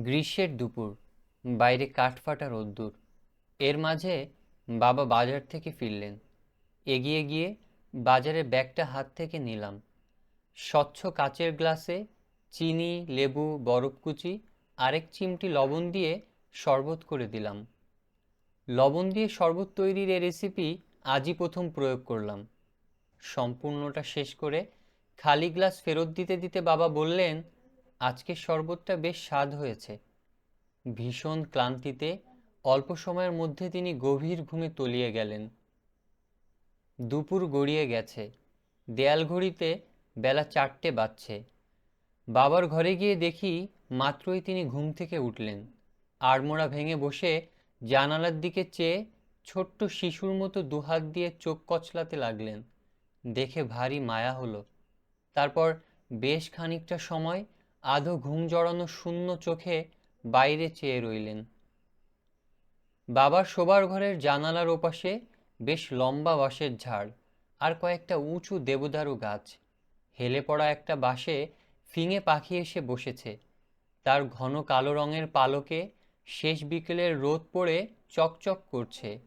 গ্রীষ্মের দুপুর, বাইরে কাঠফাটা রোদ্দুর। এর মাঝে বাবা বাজার থেকে ফিরলেন। এগিয়ে গিয়ে বাজারের ব্যাগটা হাত থেকে নিলাম। স্বচ্ছ কাচের গ্লাসে চিনি, লেবু, বরফকুচি আর এক চিমটি লবণ দিয়ে শরবত করে দিলাম। লবণ দিয়ে শরবত তৈরির এ রেসিপি আজই প্রথম প্রয়োগ করলাম। সম্পূর্ণটা শেষ করে খালি গ্লাস ফেরত দিতে দিতে বাবা বললেন, আজকের শরবতটা বেশ স্বাদ হয়েছে। ভীষণ ক্লান্তিতে অল্প সময়ের মধ্যে তিনি গভীর ঘুমে তলিয়ে গেলেন। দুপুর গড়িয়ে গেছে। দেয়াল ঘড়িতে বেলা 4টে বাজছে। বাবার ঘরে গিয়ে দেখি মাত্রই তিনি ঘুম থেকে উঠলেন। আড়মোড়া ভেঙে বসে জানালার দিকে চেয়ে ছোট্ট শিশুর মতো দুহাত দিয়ে চোখ কচলাতে লাগলেন। দেখে ভারী মায়া হলো। তারপর বেশ খানিকটা সময় আধো ঘুম জড়ানো শূন্য চোখে বাইরে চেয়ে রইলেন। বাবার শোবার ঘরের জানালার ওপাশে বেশ লম্বা বাঁশের ঝাড় আর কয়েকটা উঁচু দেবদারু গাছ। হেলে পড়া একটা বাঁশে ফিঙে পাখি এসে বসেছে। তার ঘন কালো রঙের পালকে শেষ বিকেলের রোদ পড়ে চকচক করছে।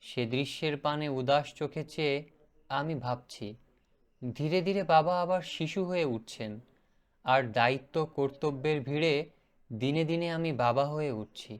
সে দৃশ্যের পানে উদাস চোখে চেয়ে আমি ভাবছি, ধীরে ধীরে বাবা আবার শিশু হয়ে উঠছেন, আর দায়িত্ব কর্তব্যের ভিড়ে দিনে দিনে আমি বাবা হয়ে উঠছি।